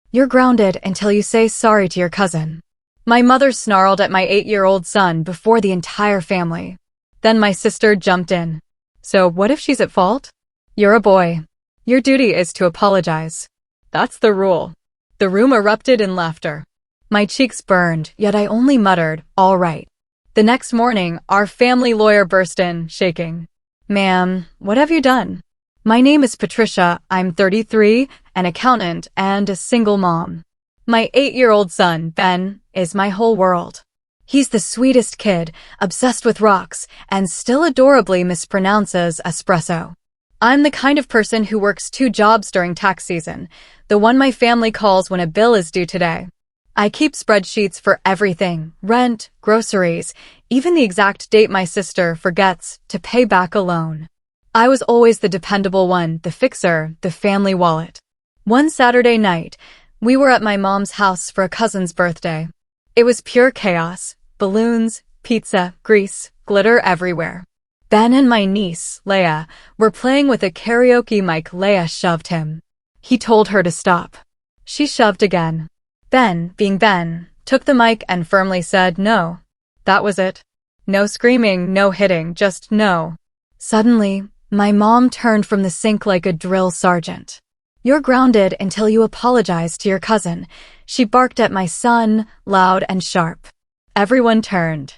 You're grounded until you say sorry to your cousin. My mother snarled at my 8-year-old son before the entire family. Then my sister jumped in. So what if she's at fault? You're a boy. Your duty is to apologize. That's the rule. The room erupted in laughter. My cheeks burned, yet I only muttered, all right. The next morning, our family lawyer burst in, shaking. Ma'am, what have you done? My name is Patricia. I'm 33, an accountant, and a single mom. My 8-year-old son, Ben, is my whole world. He's the sweetest kid, obsessed with rocks, and still adorably mispronounces espresso. I'm the kind of person who works 2 jobs during tax season, the one my family calls when a bill is due today. I keep spreadsheets for everything, rent, groceries, even the exact date my sister forgets to pay back a loan. I was always the dependable one, the fixer, the family wallet. One Saturday night, we were at my mom's house for a cousin's birthday. It was pure chaos, balloons, pizza, grease, glitter everywhere. Ben and my niece, Leia, were playing with a karaoke mic. Leia shoved him. He told her to stop. She shoved again. Ben, being Ben, took the mic and firmly said no. That was it. No screaming, no hitting, just no. Suddenly, my mom turned from the sink like a drill sergeant. You're grounded until you apologize to your cousin. She barked at my son, loud and sharp. Everyone turned.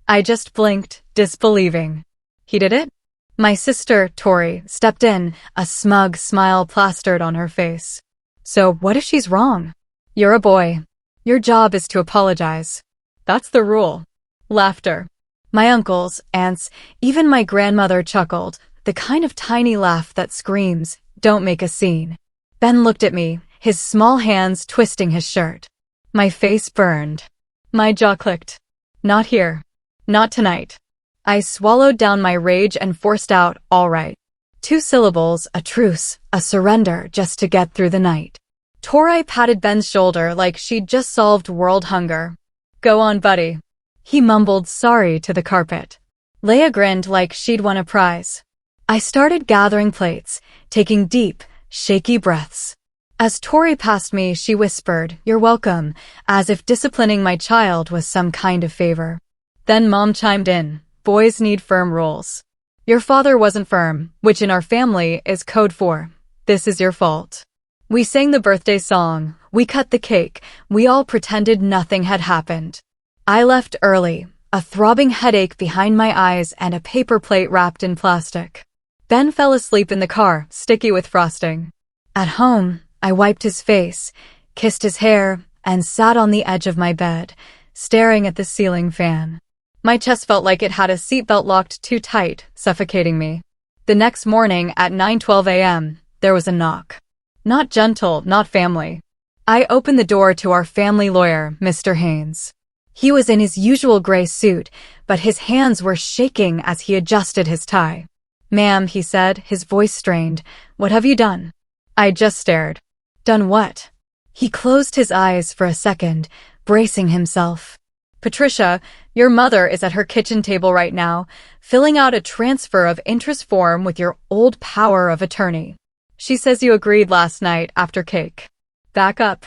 I just blinked, disbelieving. He did it? My sister, Tori, stepped in, a smug smile plastered on her face. So what if she's wrong? You're a boy. Your job is to apologize. That's the rule. Laughter. My uncles, aunts, even my grandmother chuckled, the kind of tiny laugh that screams, don't make a scene. Ben looked at me, his small hands twisting his shirt. My face burned. My jaw clicked. Not here. Not tonight. I swallowed down my rage and forced out, all right. 2 syllables, a truce, a surrender just to get through the night. Tori patted Ben's shoulder like she'd just solved world hunger. Go on, buddy. He mumbled sorry to the carpet. Leia grinned like she'd won a prize. I started gathering plates, taking deep, shaky breaths. As Tori passed me, she whispered, "You're welcome," as if disciplining my child was some kind of favor. Then Mom chimed in, "Boys need firm rules. Your father wasn't firm, which in our family is code for, this is your fault." We sang the birthday song, we cut the cake, we all pretended nothing had happened. I left early, a throbbing headache behind my eyes and a paper plate wrapped in plastic. Ben fell asleep in the car, sticky with frosting. At home, I wiped his face, kissed his hair, and sat on the edge of my bed, staring at the ceiling fan. My chest felt like it had a seatbelt locked too tight, suffocating me. The next morning at 9:12 a.m., there was a knock. Not gentle, not family. I opened the door to our family lawyer, Mr. Haynes. He was in his usual gray suit, but his hands were shaking as he adjusted his tie. "Ma'am," he said, his voice strained, "what have you done?" I just stared. Done what? He closed his eyes for a second, bracing himself. "Patricia, your mother is at her kitchen table right now, filling out a transfer of interest form with your old power of attorney. She says you agreed last night after cake. Back up.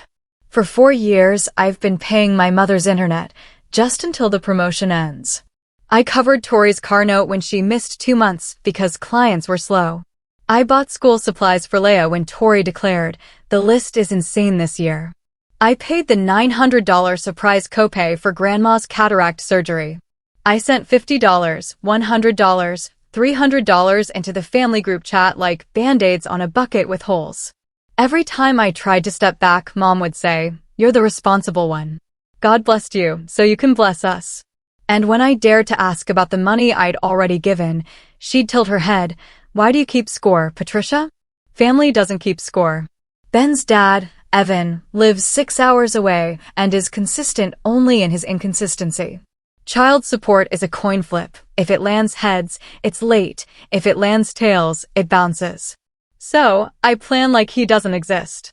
For 4 years, I've been paying my mother's internet, just until the promotion ends. I covered Tori's car note when she missed 2 months because clients were slow. I bought school supplies for Leia when Tori declared, the list is insane this year. I paid the $900 surprise copay for Grandma's cataract surgery. I sent $50, $100, $300 into the family group chat like Band-Aids on a bucket with holes. Every time I tried to step back, Mom would say, you're the responsible one. God blessed you, so you can bless us. And when I dared to ask about the money I'd already given, she'd tilt her head. Why do you keep score, Patricia? Family doesn't keep score. Ben's dad, Evan, lives 6 hours away and is consistent only in his inconsistency. Child support is a coin flip. If it lands heads, it's late. If it lands tails, it bounces. So, I plan like he doesn't exist.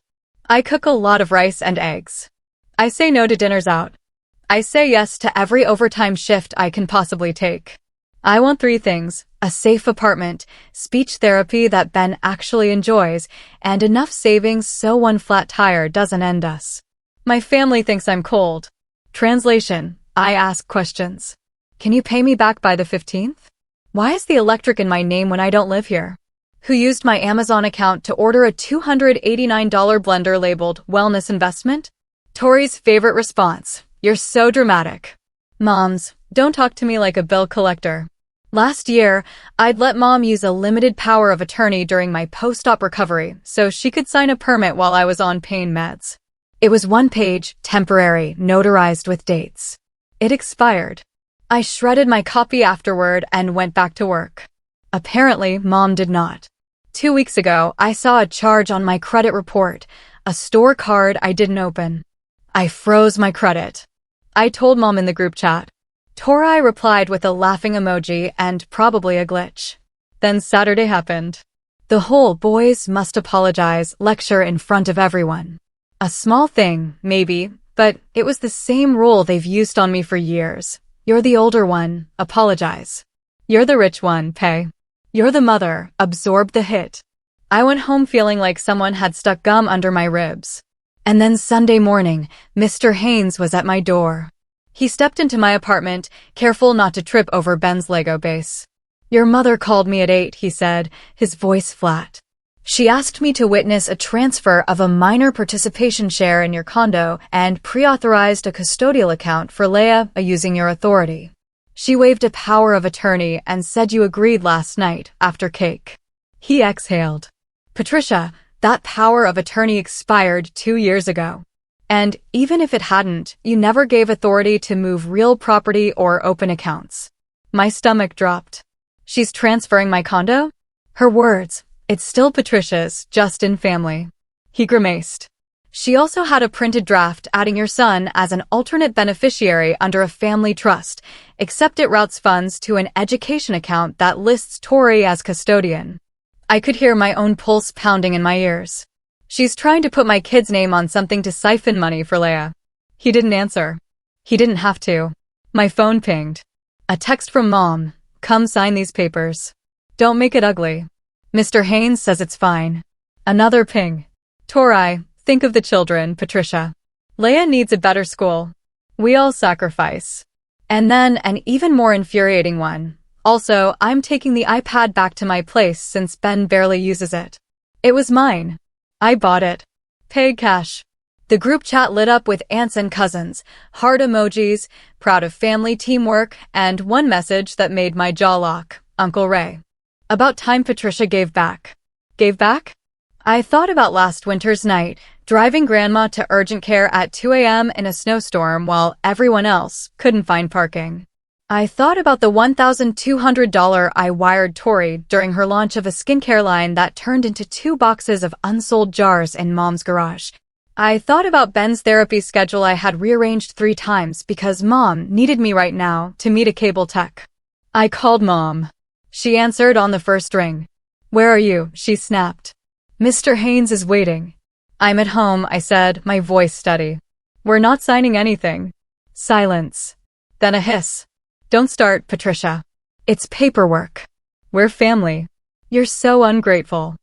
I cook a lot of rice and eggs. I say no to dinners out. I say yes to every overtime shift I can possibly take. I want three things: a safe apartment, speech therapy that Ben actually enjoys, and enough savings so one flat tire doesn't end us. My family thinks I'm cold. Translation: I ask questions. Can you pay me back by the 15th? Why is the electric in my name when I don't live here? Who used my Amazon account to order a $289 blender labeled wellness investment? Tori's favorite response: you're so dramatic. Moms, don't talk to me like a bill collector. Last year, I'd let Mom use a limited power of attorney during my post-op recovery so she could sign a permit while I was on pain meds. It was one page, temporary, notarized with dates. It expired. I shredded my copy afterward and went back to work. Apparently, Mom did not. 2 weeks ago, I saw a charge on my credit report, a store card I didn't open. I froze my credit. I told Mom in the group chat. Tori replied with a laughing emoji and probably a glitch. Then Saturday happened. The whole boys must apologize lecture in front of everyone. A small thing, maybe, but it was the same rule they've used on me for years. You're the older one, apologize. You're the rich one, pay. You're the mother, absorb the hit. I went home feeling like someone had stuck gum under my ribs. And then Sunday morning, Mr. Haynes was at my door. He stepped into my apartment, careful not to trip over Ben's Lego base. Your mother called me at 8, he said, his voice flat. She asked me to witness a transfer of a minor participation share in your condo and pre-authorized a custodial account for Leia using your authority. She waved a power of attorney and said you agreed last night, after cake. He exhaled. Patricia, that power of attorney expired 2 years ago. And even if it hadn't, you never gave authority to move real property or open accounts. My stomach dropped. She's transferring my condo? Her words, it's still Patricia's, just in family. He grimaced. She also had a printed draft adding your son as an alternate beneficiary under a family trust, except it routes funds to an education account that lists Tori as custodian. I could hear my own pulse pounding in my ears. She's trying to put my kid's name on something to siphon money for Leia. He didn't answer. He didn't have to. My phone pinged. A text from Mom. Come sign these papers. Don't make it ugly. Mr. Haynes says it's fine. Another ping. Tori, think of the children, Patricia. Leia needs a better school. We all sacrifice. And then an even more infuriating one. Also, I'm taking the iPad back to my place since Ben barely uses it. It was mine. I bought it. Paid cash. The group chat lit up with aunts and cousins, heart emojis, proud of family teamwork, and one message that made my jaw lock, Uncle Ray. About time Patricia gave back. Gave back? I thought about last winter's night, driving Grandma to urgent care at 2 a.m. in a snowstorm while everyone else couldn't find parking. I thought about the $1,200 I wired Tori during her launch of a skincare line that turned into 2 boxes of unsold jars in Mom's garage. I thought about Ben's therapy schedule I had rearranged 3 times because Mom needed me right now to meet a cable tech. I called Mom. She answered on the first ring. Where are you? She snapped. Mr. Haynes is waiting. I'm at home, I said, my voice steady. We're not signing anything. Silence. Then a hiss. Don't start, Patricia. It's paperwork. We're family. You're so ungrateful.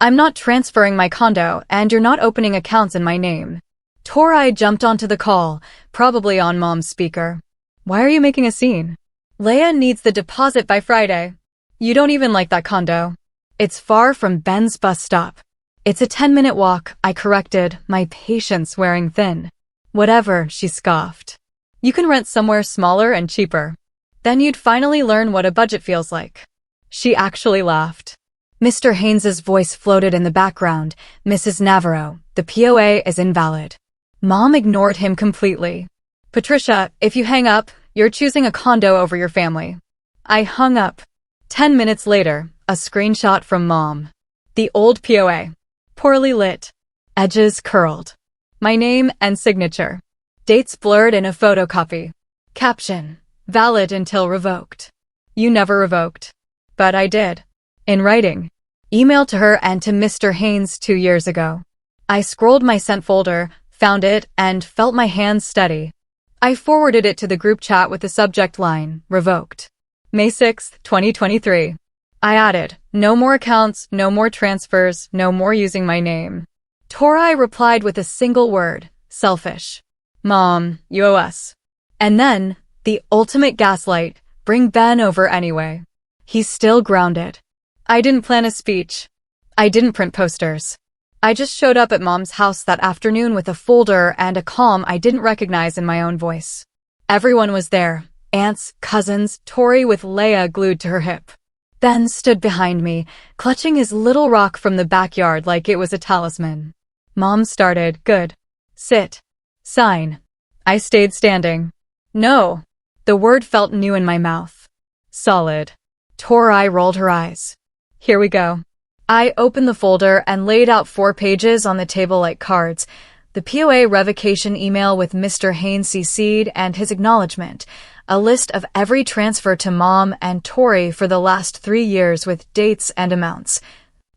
I'm not transferring my condo, and you're not opening accounts in my name. Tori jumped onto the call, probably on Mom's speaker. Why are you making a scene? Leia needs the deposit by Friday. You don't even like that condo. It's far from Ben's bus stop. It's a 10-minute walk, I corrected, my patience wearing thin. Whatever, she scoffed. You can rent somewhere smaller and cheaper. Then you'd finally learn what a budget feels like. She actually laughed. Mr. Haynes's voice floated in the background. Mrs. Navarro, the POA is invalid. Mom ignored him completely. Patricia, if you hang up, you're choosing a condo over your family. I hung up. 10 minutes later, a screenshot from Mom. The old POA. Poorly lit. Edges curled. My name and signature. Dates blurred in a photocopy. Caption. Valid until revoked. You never revoked. But I did. In writing. Emailed to her and to Mr. Haynes 2 years ago. I scrolled my sent folder, found it, and felt my hands steady. I forwarded it to the group chat with the subject line, revoked. May 6, 2023. I added, no more accounts, no more transfers, no more using my name. Torai replied with a single word, selfish. Mom, you owe us. And then, the ultimate gaslight, bring Ben over anyway. He's still grounded. I didn't plan a speech. I didn't print posters. I just showed up at Mom's house that afternoon with a folder and a calm I didn't recognize in my own voice. Everyone was there. Aunts, cousins, Tori with Leia glued to her hip. Ben stood behind me, clutching his little rock from the backyard like it was a talisman. Mom started, good. Sit. Sign. I stayed standing. No. The word felt new in my mouth. Solid. Tori rolled her eyes. Here we go. I opened the folder and laid out 4 pages on the table like cards. The POA revocation email with Mr. Haynes CC'd and his acknowledgement. A list of every transfer to Mom and Tori for the last 3 years with dates and amounts.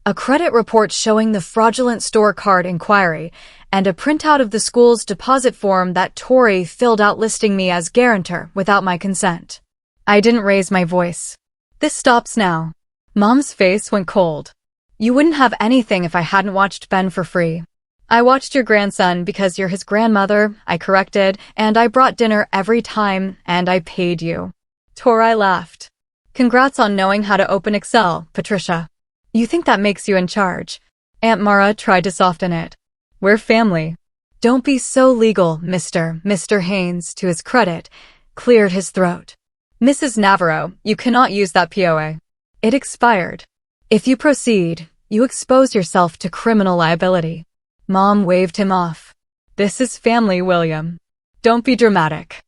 A credit report showing the fraudulent store card inquiry, and a printout of the school's deposit form that Tori filled out listing me as guarantor without my consent. I didn't raise my voice. This stops now. Mom's face went cold. You wouldn't have anything if I hadn't watched Ben for free. I watched your grandson because you're his grandmother, I corrected, and I brought dinner every time, and I paid you. Tori laughed. Congrats on knowing how to open Excel, Patricia. You think that makes you in charge. Aunt Mara tried to soften it. We're family. Don't be so legal, Mr. Haynes, to his credit, cleared his throat. Mrs. Navarro, you cannot use that POA. It expired. If you proceed, you expose yourself to criminal liability. Mom waved him off. This is family, William. Don't be dramatic.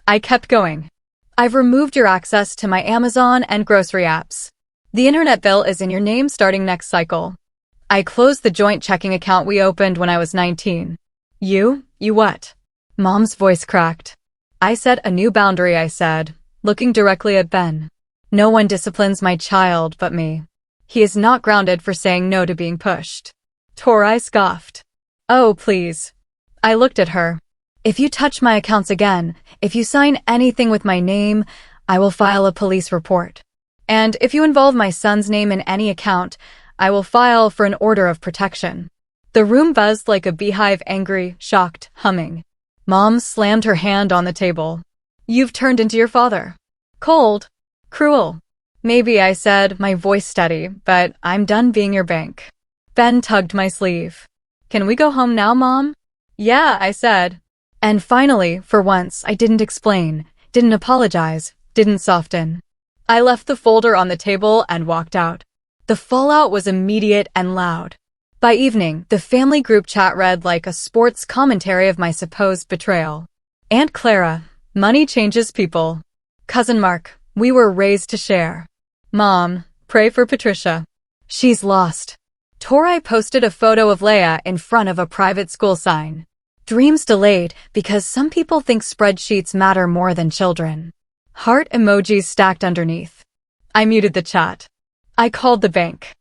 I kept going. I've removed your access to my Amazon and grocery apps. The internet bill is in your name starting next cycle. I closed the joint checking account we opened when I was 19. You what? Mom's voice cracked. I set a new boundary, I said, looking directly at Ben. No one disciplines my child but me. He is not grounded for saying no to being pushed. Tori scoffed. Oh, please. I looked at her. If you touch my accounts again, if you sign anything with my name, I will file a police report. And if you involve my son's name in any account, I will file for an order of protection. The room buzzed like a beehive, angry, shocked, humming. Mom slammed her hand on the table. You've turned into your father. Cold. Cruel. Maybe, I said, my voice steady, but I'm done being your bank. Ben tugged my sleeve. Can we go home now, Mom? Yeah, I said. And finally, for once, I didn't explain, didn't apologize, didn't soften. I left the folder on the table and walked out. The fallout was immediate and loud. By evening, the family group chat read like a sports commentary of my supposed betrayal. Aunt Clara, money changes people. Cousin Mark, we were raised to share. Mom, pray for Patricia. She's lost. Tori posted a photo of Leia in front of a private school sign. Dreams delayed because some people think spreadsheets matter more than children. Heart emojis stacked underneath. I muted the chat. I called the bank.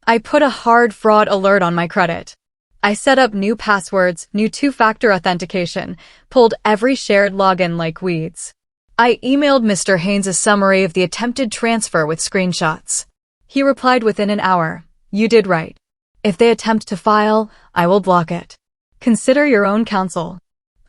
I put a hard fraud alert on my credit. I set up new passwords, new 2-factor authentication, pulled every shared login like weeds. I emailed Mr. Haynes a summary of the attempted transfer with screenshots. He replied within an hour, you did right. If they attempt to file, I will block it. Consider your own counsel.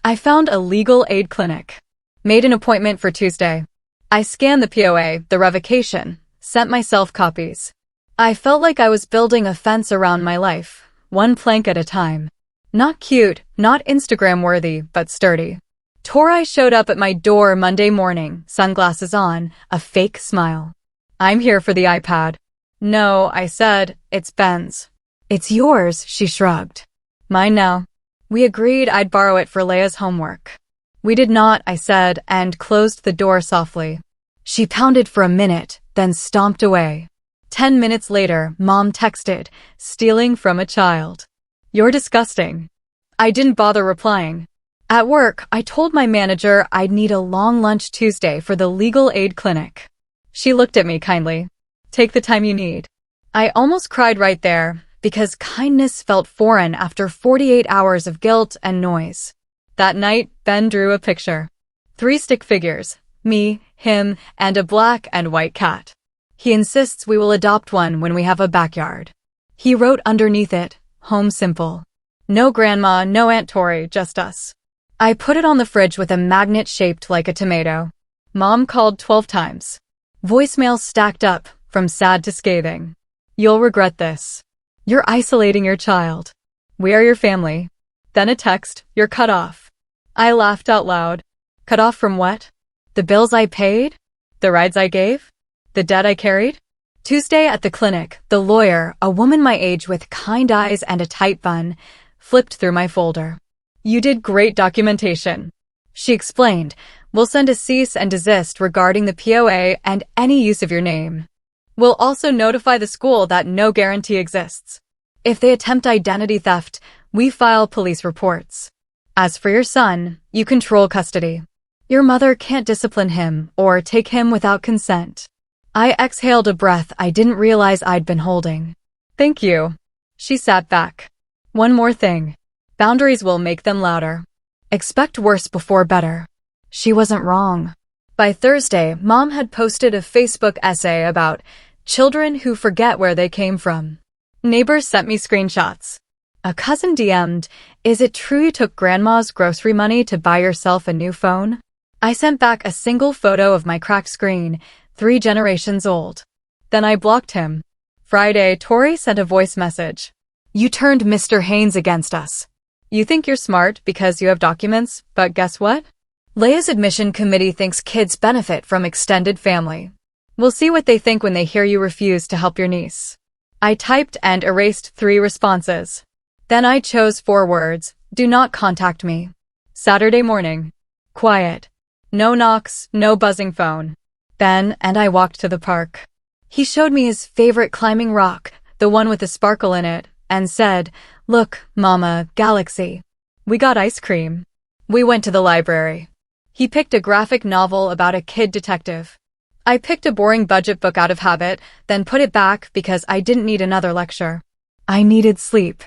I found a legal aid clinic. Made an appointment for Tuesday. I scanned the POA, the revocation, sent myself copies. I felt like I was building a fence around my life, one plank at a time. Not cute, not Instagram-worthy, but sturdy. Tori showed up at my door Monday morning, sunglasses on, a fake smile. I'm here for the iPad. No, I said, it's Ben's. It's yours, she shrugged. Mine now. We agreed I'd borrow it for Leia's homework. We did not, I said, and closed the door softly. She pounded for a minute, then stomped away. 10 minutes later, Mom texted, stealing from a child. You're disgusting. I didn't bother replying. At work, I told my manager I'd need a long lunch Tuesday for the legal aid clinic. She looked at me kindly. Take the time you need. I almost cried right there, because kindness felt foreign after 48 hours of guilt and noise. That night, Ben drew a picture. 3 stick figures, Me, him, and a black and white cat. He insists we will adopt one when we have a backyard. He wrote underneath it, "Home simple. No grandma, no Aunt Tori, just us." I put it on the fridge with a magnet shaped like a tomato. Mom called 12 times. Voicemails stacked up, from sad to scathing. "You'll regret this. You're isolating your child. We are your family." Then a text, "You're cut off." I laughed out loud. Cut off from what? The bills I paid? The rides I gave? The debt I carried? Tuesday at the clinic, the lawyer, a woman my age with kind eyes and a tight bun, flipped through my folder. "You did great documentation," she explained. "We'll send a cease and desist regarding the POA and any use of your name. We'll also notify the school that no guarantee exists. If they attempt identity theft, we file police reports. As for your son, you control custody. Your mother can't discipline him or take him without consent." I exhaled a breath I didn't realize I'd been holding. "Thank you." She sat back. "One more thing. Boundaries will make them louder. Expect worse before better." She wasn't wrong. By Thursday, Mom had posted a Facebook essay about children who forget where they came from. Neighbors sent me screenshots. A cousin DM'd, "Is it true you took grandma's grocery money to buy yourself a new phone?" I sent back a single photo of my cracked screen, 3 generations old. Then I blocked him. Friday, Tori sent a voice message. "You turned Mr. Haynes against us. You think you're smart because you have documents, but guess what? Leia's admission committee thinks kids benefit from extended family. We'll see what they think when they hear you refuse to help your niece." I typed and erased 3 responses. Then I chose 4 words. "Do not contact me." Saturday morning. Quiet. No knocks, no buzzing phone. Ben and I walked to the park. He showed me his favorite climbing rock, the one with a sparkle in it, and said, "Look, Mama, galaxy." We got ice cream. We went to the library. He picked a graphic novel about a kid detective. I picked a boring budget book out of habit, then put it back because I didn't need another lecture. I needed sleep.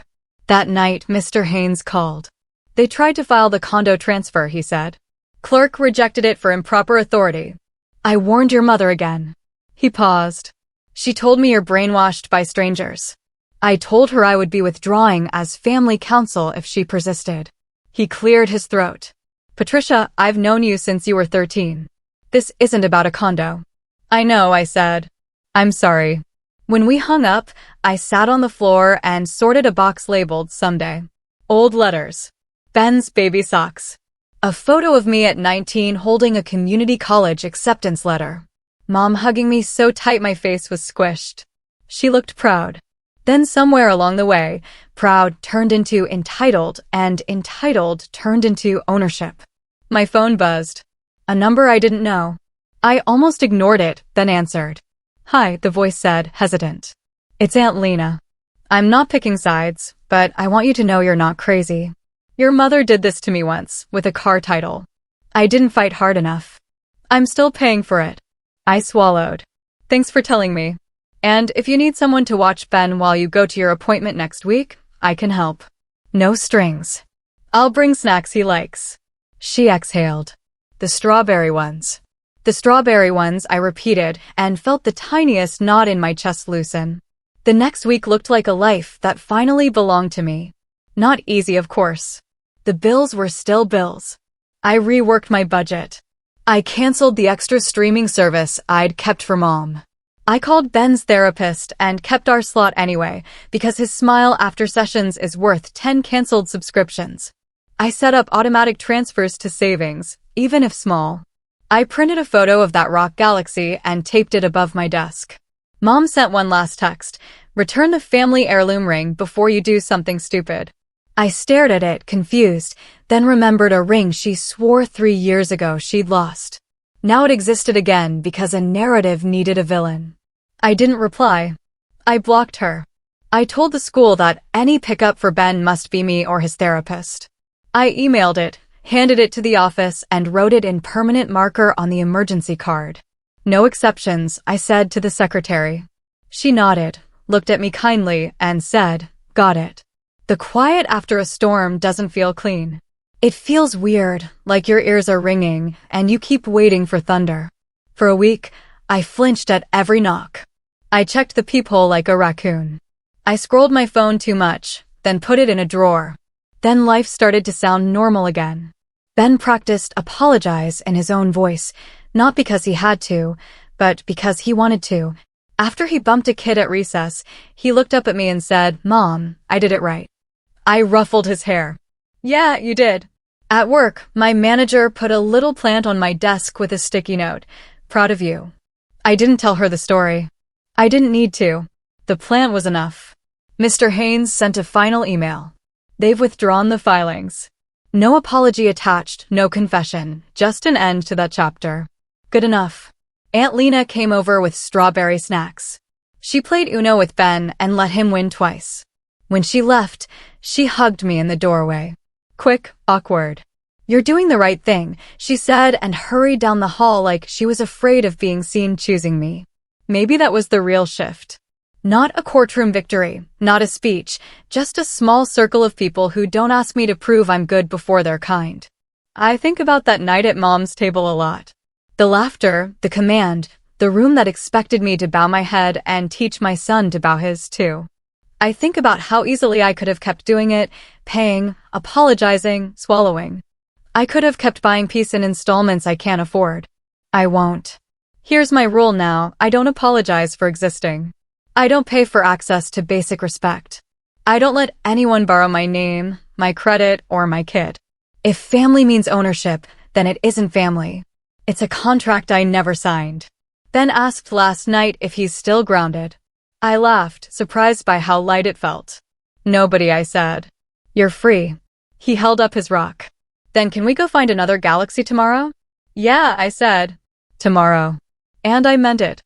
That night, Mr. Haynes called. "They tried to file the condo transfer," he said. "Clerk rejected it for improper authority. I warned your mother again." He paused. "She told me you're brainwashed by strangers. I told her I would be withdrawing as family counsel if she persisted." He cleared his throat. "Patricia, I've known you since you were 13. This isn't about a condo." "I know," I said. "I'm sorry." When we hung up, I sat on the floor and sorted a box labeled "Someday." Old letters. Ben's baby socks. A photo of me at 19 holding a community college acceptance letter. Mom hugging me so tight my face was squished. She looked proud. Then somewhere along the way, proud turned into entitled, and entitled turned into ownership. My phone buzzed. A number I didn't know. I almost ignored it, then answered. "Hi," the voice said, hesitant. "It's Aunt Lena. I'm not picking sides, but I want you to know you're not crazy. Your mother did this to me once, with a car title. I didn't fight hard enough. I'm still paying for it." I swallowed. "Thanks for telling me. And if you need someone to watch Ben while you go to your appointment next week, I can help. No strings. I'll bring snacks he likes." She exhaled. "The strawberry ones." "The strawberry ones," I repeated, and felt the tiniest knot in my chest loosen. The next week looked like a life that finally belonged to me. Not easy, of course. The bills were still bills. I reworked my budget. I canceled the extra streaming service I'd kept for Mom. I called Ben's therapist and kept our slot anyway, because his smile after sessions is worth 10 canceled subscriptions. I set up automatic transfers to savings, even if small. I printed a photo of that rock galaxy and taped it above my desk. Mom sent one last text. "Return the family heirloom ring before you do something stupid." I stared at it, confused, then remembered a ring she swore 3 years ago she'd lost. Now it existed again because a narrative needed a villain. I didn't reply. I blocked her. I told the school that any pickup for Ben must be me or his therapist. I emailed it, handed it to the office, and wrote it in permanent marker on the emergency card. "No exceptions," I said to the secretary. She nodded, looked at me kindly, and said, "Got it." The quiet after a storm doesn't feel clean. It feels weird, like your ears are ringing, and you keep waiting for thunder. For a week, I flinched at every knock. I checked the peephole like a raccoon. I scrolled my phone too much, then put it in a drawer. Then life started to sound normal again. Ben practiced apologize in his own voice, not because he had to, but because he wanted to. After he bumped a kid at recess, he looked up at me and said, "Mom, I did it right." I ruffled his hair. "Yeah, you did." At work, my manager put a little plant on my desk with a sticky note. "Proud of you." I didn't tell her the story. I didn't need to. The plant was enough. Mr. Haynes sent a final email. "They've withdrawn the filings." No apology attached, no confession, just an end to that chapter. Good enough. Aunt Lena came over with strawberry snacks. She played Uno with Ben and let him win twice. When she left, she hugged me in the doorway. Quick, awkward. "You're doing the right thing," she said and hurried down the hall like she was afraid of being seen choosing me. Maybe that was the real shift. Not a courtroom victory, not a speech, just a small circle of people who don't ask me to prove I'm good before they're kind. I think about that night at Mom's table a lot. The laughter, the command, the room that expected me to bow my head and teach my son to bow his too. I think about how easily I could have kept doing it, paying, apologizing, swallowing. I could have kept buying peace in installments I can't afford. I won't. Here's my rule now: I don't apologize for existing. I don't pay for access to basic respect. I don't let anyone borrow my name, my credit, or my kid. If family means ownership, then it isn't family. It's a contract I never signed. Ben asked last night if he's still grounded. I laughed, surprised by how light it felt. "Nobody," I said. "You're free." He held up his rock. "Then can we go find another galaxy tomorrow?" "Yeah," I said. Tomorrow. And I meant it.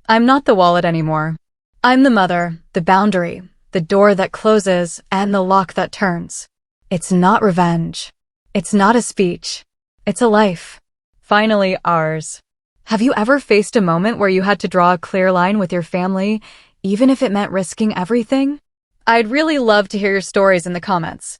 I'm not the wallet anymore. I'm the mother, the boundary, the door that closes, and the lock that turns. It's not revenge. It's not a speech. It's a life. Finally ours. Have you ever faced a moment where you had to draw a clear line with your family, even if it meant risking everything? I'd really love to hear your stories in the comments.